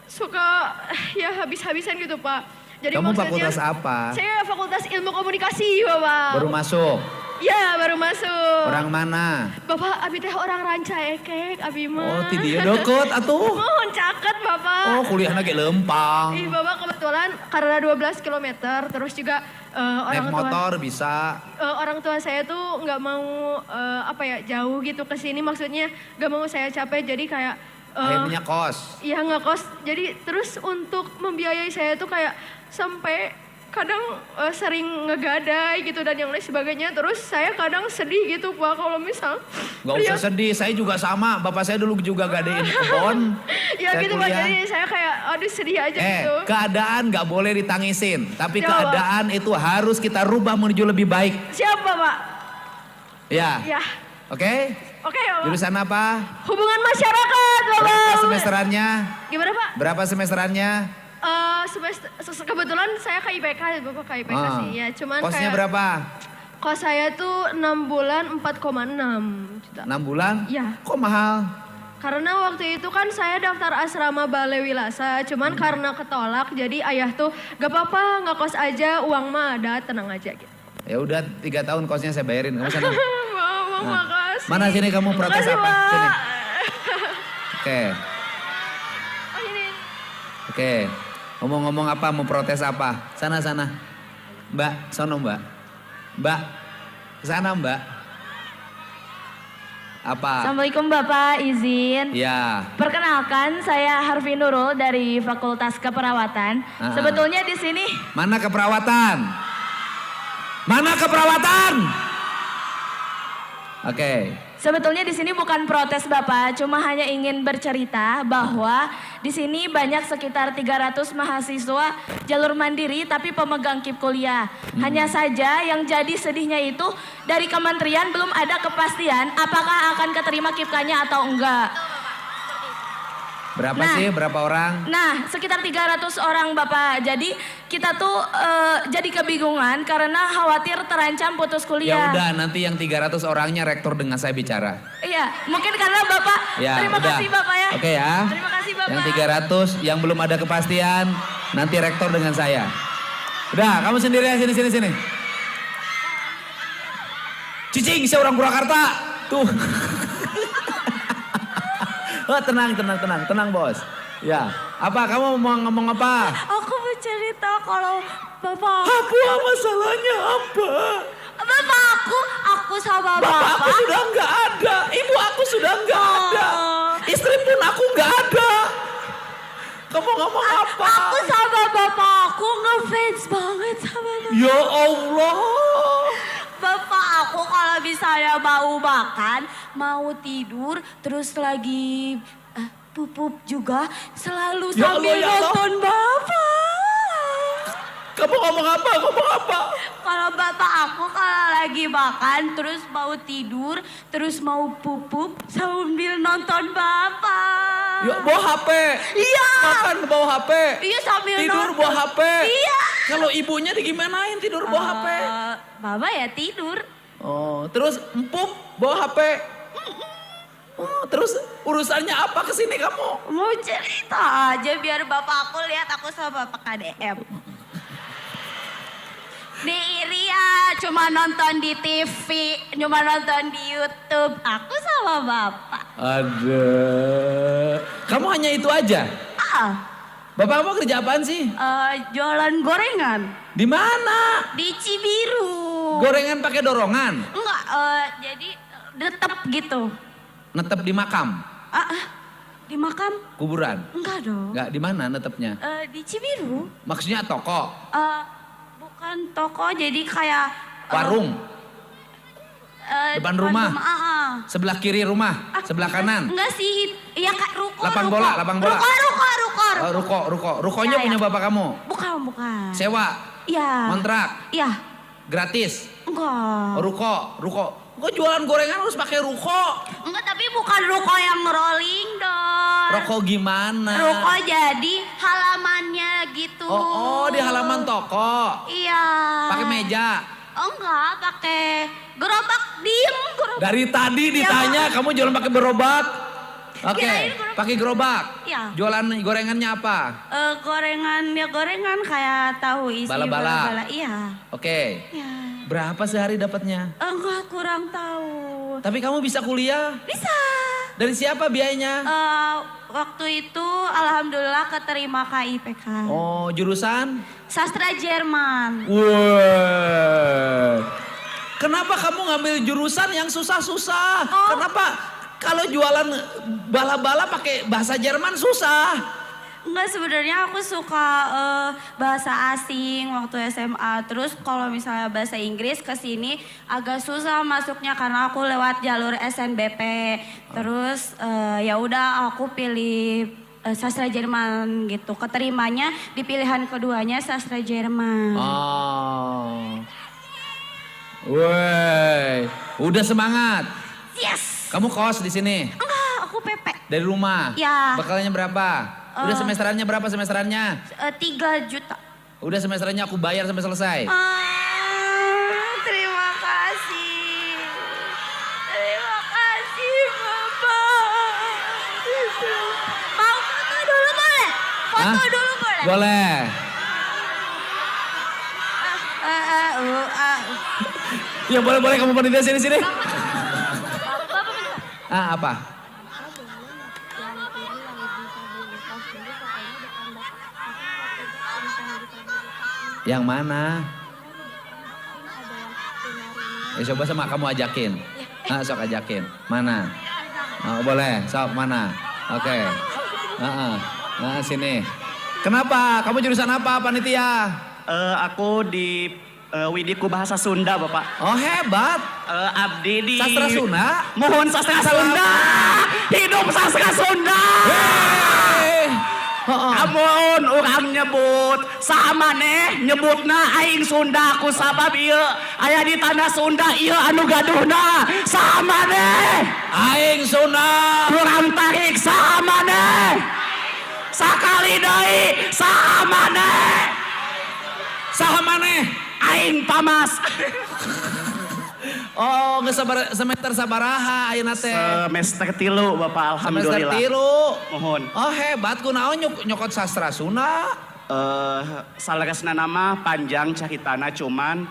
suka ya habis-habisan gitu, Pak. Jadi kamu fakultas apa? Saya fakultas ilmu komunikasi, Bapak. Baru masuk? Ya, baru masuk. Orang mana? Bapak, abi teh orang Ranca Ekek, abi mah. Oh, ti dia deket atuh. Mohon caket, Bapak. Oh, kuliahnya ge lempang. Ih, Bapak kebetulan karena 12 km, terus juga naik motor bisa. Orang tua saya tuh nggak mau jauh gitu ke sini, maksudnya nggak mau saya capek, jadi kayak akhirnya kos. Iya, nggak kos. Jadi terus untuk membiayai saya tuh kayak sampai kadang sering ngegadai gitu dan yang lain sebagainya. Terus saya kadang sedih gitu, Pak, kalau misal. Gak usah sedih, saya juga sama. Bapak saya dulu juga gadein kebon. Ya gitu, Pak, jadi saya kayak aduh sedih aja gitu. Keadaan gak boleh ditangisin. Tapi Ya, keadaan itu harus kita rubah menuju lebih baik. Siapa, Pak? Ya. Ya. Oke? Oke, Bapak. Jurusan apa? Hubungan masyarakat, Bapak. Berapa semesterannya? Gimana, Pak? Berapa semesterannya? Kebetulan saya KIPK, Bapak KIPK sih. Ya, cuman kosnya kayak, berapa? Kos saya tuh 6 bulan 4,6 juta. 6 bulan? Iya. Kok mahal? Karena waktu itu kan saya daftar asrama Balai Wilasa, cuman karena ketolak jadi ayah tuh gak apa-apa, ngekos aja, uang mah ada, tenang aja gitu. Ya udah 3 tahun kosnya saya bayarin. Kamu sana. Mama, makasih. Mana sini kamu protes Makasih, apa? Pak. Sini. Oke. Oh, ini. Oke. Ngomong-ngomong apa, mau protes apa? Sana. Mbak, sono Mbak. Mbak, kesana Mbak. Apa? Assalamualaikum Bapak, izin. Ya. Perkenalkan, saya Harfi Nurul dari Fakultas Keperawatan. Sebetulnya di sini. Mana keperawatan? Mana keperawatan? Oke. Sebetulnya di sini bukan protes Bapak, cuma hanya ingin bercerita bahwa di sini banyak sekitar 300 mahasiswa jalur mandiri tapi pemegang KIP kuliah. Hanya saja yang jadi sedihnya itu dari kementerian belum ada kepastian apakah akan keterima KIP-nya atau enggak. Berapa sih? Berapa orang? Nah, sekitar 300 orang Bapak. Jadi kita tuh jadi kebingungan karena khawatir terancam putus Ya kuliah. udah, nanti yang 300 orangnya rektor dengan saya bicara. Iya, mungkin karena Bapak. Ya, Terima udah. kasih Bapak ya. Oke ya. Terima kasih Bapak. Yang 300 yang belum ada kepastian, nanti rektor dengan saya. Udah, kamu sendiri ya, sini. Cicing, saya orang Purwakarta. Tuh. Oh, tenang bos. Ya, apa kamu mau ngomong apa? Aku mau cerita kalau Bapak. Apa masalahnya apa? Bapak aku sama Bapak. Bapak aku sudah nggak ada, ibu aku sudah nggak ada, istri pun aku nggak ada. Kamu ngomong apa? Aku sama Bapak aku ngefans banget sama Bapak. Ya Allah. Bapak aku kalau misalnya mau makan, mau tidur, terus lagi pupuk juga selalu Ya sambil Allah, ya Allah. nonton Bapak. Kamu ngomong apa? Kalau Bapak aku kalau lagi makan, terus mau tidur, terus mau pupuk sambil nonton Bapak. Ya, bawa HP. Iya. Makan bawa HP. Iya, sambil tidur nonton. bawa HP. Iya. Kalau ibunya digimanain tidur bawa HP? Bapak ya tidur. Oh, terus empuk bawa HP. Oh, terus urusannya apa kesini kamu? Mau cerita aja biar bapak aku lihat aku sama bapak KDM. Di Iria cuma nonton di TV, cuma nonton di YouTube. Aku sama bapak. Aduh. Kamu hanya itu aja? Bapak kamu kerja apaan sih? Jualan gorengan. Di mana? Di Cibiru. Gorengan pakai dorongan? Enggak, jadi tetep gitu. Netep di makam? Di makam? Kuburan? Enggak dong. Enggak, di mana netepnya? Di Cibiru. Maksudnya toko? Bukan toko, jadi kayak Warung? Depan rumah? Sebelah kiri rumah? Sebelah kanan? Enggak sih, ya kak ruko. Lapang bola? Ruko. Rukonya Ya, punya ya. bapak kamu? Bukan. Sewa? Iya. Kontrak? Iya. Gratis? Enggak. Ruko. Kok jualan gorengan harus pakai ruko? Enggak, tapi bukan ruko yang rolling door. Ruko gimana? Ruko jadi halamannya gitu. Oh, di halaman toko? Iya. Pakai meja? Enggak, pakai gerobak gerobak. Dari tadi ditanya kamu jualan pakai gerobak? Oke, Kirain gerobak. pakai gerobak. Iya. Jualan gorengannya apa? Gorengan kayak tahu isi Bala-bala. Iya. Oke. Iya. Berapa sehari dapatnya? Enggak, kurang tahu. Tapi kamu bisa kuliah? Bisa. Dari siapa biayanya? Waktu itu alhamdulillah keterima KIPK. Oh, jurusan? Sastra Jerman. Wah. Kenapa kamu ngambil jurusan yang susah-susah? Kenapa kalau jualan bala-bala pakai bahasa Jerman susah? Enggak, sebenarnya aku suka bahasa asing waktu SMA. Terus kalau misalnya bahasa Inggris ke sini agak susah masuknya karena aku lewat jalur SNBP. Terus ya udah aku pilih sastra Jerman gitu. Keterimanya di pilihan keduanya sastra Jerman. Oh. Woi, udah semangat. Yes. Kamu kos di sini? Enggak, aku PP. Dari rumah? Ya. Bekalnya berapa? Udah semesterannya berapa semesterannya? 3 juta. Udah semesterannya aku bayar sampai selesai. Terima kasih. Terima kasih, Bapak. Mau foto dulu boleh? Foto dulu boleh? Boleh. Ya boleh kamu panitia sini. Apa? Yang mana? Coba sama kamu ajakin. Sok ajakin. Mana? Oh, boleh, sok mana? Oke. Sini. Kenapa? Kamu jurusan apa, panitia? Aku di Widiku Bahasa Sunda, Bapak. Oh, hebat. Abdi di Sastra Sunda? Mohon sastra Sunda. Hidup sastra Sunda. Amun urang nyebut sama nih nyebutna aing Sunda ku sabab ieu aya di tanah Sunda ieu anu gaduhna sama nih aing Sunda kurang tarik sama nih sakali deui sama nih aing pamas. Oh, semester sabaraha ayeuna teh? Semester 3, Bapak, alhamdulillah. Semester 3. Mohon. Oh, hebat kunaon nyokot sastra Sunda? Salaresna nama panjang caritana cuman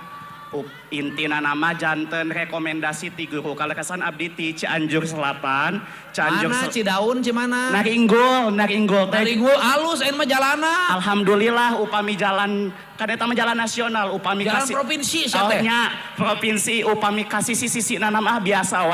intina nama janten rekomendasi ti guru kalekasan abdi ti Cianjur Selatan. Mana Cidaun cimana? Naringgul alus ayeuna mah jalana. Alhamdulillah upami jalan kan eta mah jalan nasional upami jalan kasih provinsi sia teh. Provinsi upami kasih sisi nama biasa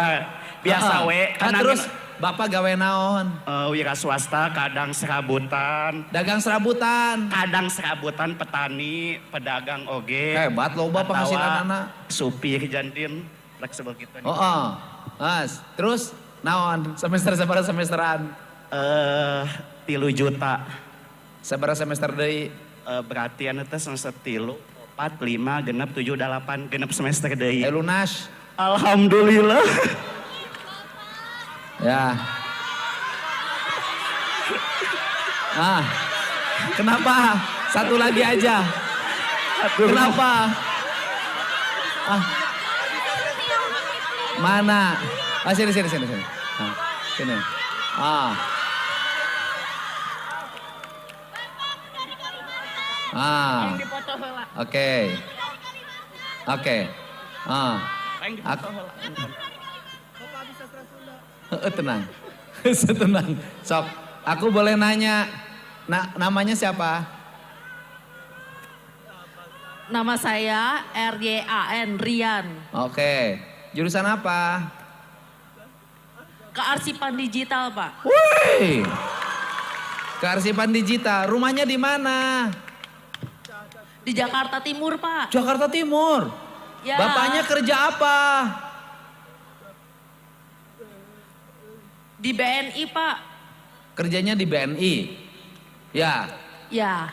we. Terus Bapak gawe naon? Wira swasta, kadang serabutan. Dagang serabutan? Kadang serabutan, petani, pedagang oge. Hebat loba penghasilanana. Supir jantin, fleksibel gitu. Mas, terus naon? Semesteran? 3 juta. Sabaraha semester deui? Berarti anu teh semester 3. 4, 5, genep 7, 8, genep semester deui. lunas. Alhamdulillah. Ya. Kenapa? Satu lagi aja. Kenapa? Mana? Sini. Sini. Oke. Tenang. Tenang. Sok, aku boleh nanya. Namanya siapa? Nama saya RYAN, Rian. Oke. Jurusan apa? Kearsipan digital, Pak. Wih. Kearsipan digital. Rumahnya di mana? Di Jakarta Timur, Pak. Jakarta Timur. Ya. Bapaknya kerja apa? Di BNI, Pak. Kerjanya di BNI. Ya. Ya.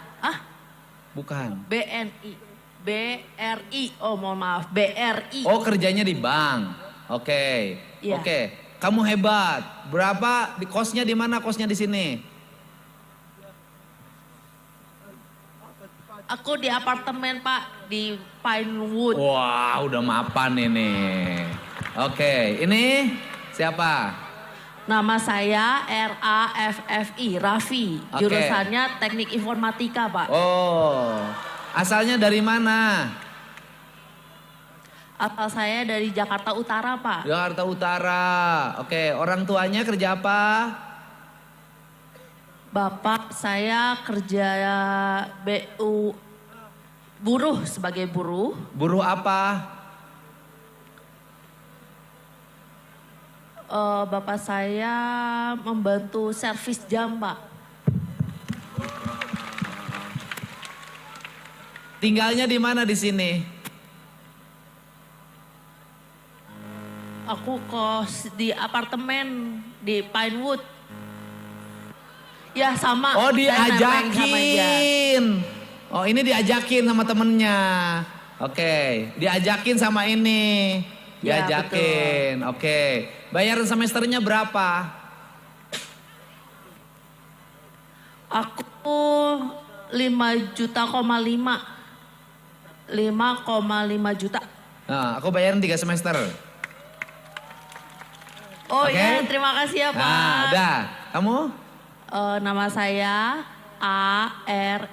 Bukan. BNI. BRI. Oh, mohon maaf. BRI. Oh, kerjanya di bank. Oke. Ya. Oke. Kamu hebat. Berapa? Kosnya di mana? Kosnya di sini. Aku di apartemen, Pak, di Pinewood. Wah, udah mapan ini. Oke, ini siapa? Nama saya RAFFI, Raffi. Oke. Jurusannya Teknik Informatika, Pak. Oh, asalnya dari mana? Asal saya dari Jakarta Utara, Pak. Jakarta Utara. Oke, orang tuanya kerja apa? Bapak saya kerja buruh, sebagai buruh. Buruh apa? Bapak saya membantu servis jam, Pak. Tinggalnya di mana di sini? Aku kos di apartemen di Pinewood. Ya sama. Oh, saya nempel sama dia. diajakin. Oh, ini diajakin sama temennya. Oke, diajakin sama ini. Ya, Diajakin. Oke. Bayaran semesternya berapa? Aku 5,5 juta. 5,5 juta. Nah, aku bayarin 3 semester. Oh Oke. iya, terima kasih ya, Pak. Nah, udah. Kamu? Nama saya ARSALAN.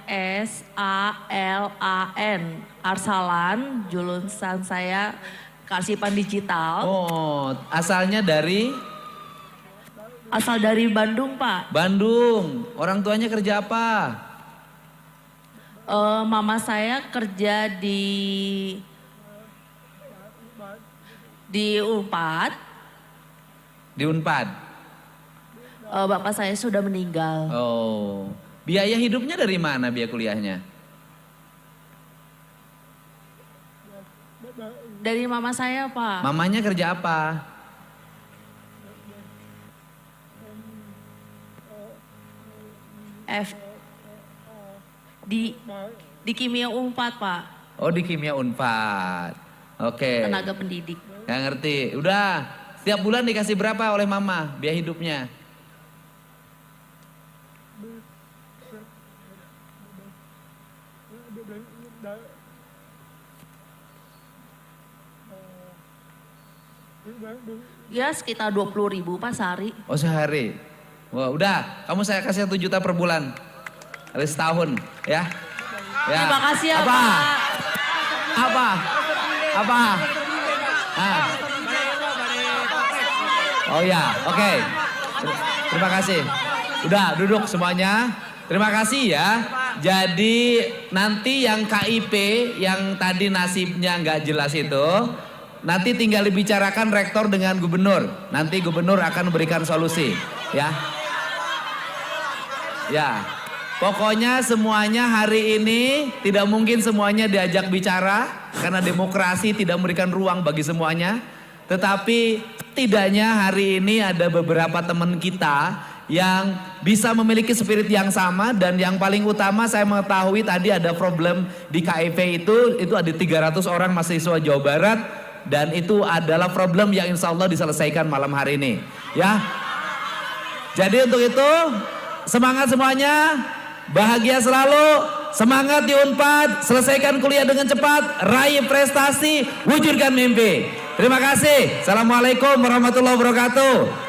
Arsalan, jurusan saya Kearsipan Digital. Oh, asalnya dari? Asal dari Bandung, Pak. Bandung. Orang tuanya kerja apa? Mama saya kerja di Unpad. Di Unpad. Bapak saya sudah meninggal. Oh, biaya hidupnya dari mana biaya kuliahnya? Dari mama saya, Pak. Mamanya kerja apa? Di Kimia Unpad, Pak. Oh, di Kimia Unpad. Oke. Tenaga pendidik. Gak ngerti. Udah, setiap bulan dikasih berapa oleh mama biaya hidupnya? Ya sekitar 20.000, Pak, sehari. Oh, sehari. Wah, udah, kamu saya kasih 1 juta per bulan. Kali setahun, ya. Ya. Terima kasih ya, apa? Pak. Apa? Oh ya, oke. Terima kasih. Udah, duduk semuanya. Terima kasih ya. Jadi nanti yang KIP yang tadi nasibnya nggak jelas itu, nanti tinggal dibicarakan rektor dengan gubernur. Nanti gubernur akan memberikan solusi, ya. Ya. Pokoknya semuanya hari ini tidak mungkin semuanya diajak bicara karena demokrasi tidak memberikan ruang bagi semuanya. Tetapi tidaknya hari ini ada beberapa teman kita yang bisa memiliki spirit yang sama, dan yang paling utama saya mengetahui tadi ada problem di KIP itu ada 300 orang mahasiswa Jawa Barat, dan itu adalah problem yang insya Allah diselesaikan malam hari ini ya. Jadi untuk itu semangat semuanya, bahagia selalu, semangat di Unpad, selesaikan kuliah dengan cepat, raih prestasi, wujudkan mimpi. Terima kasih. Assalamualaikum warahmatullahi wabarakatuh.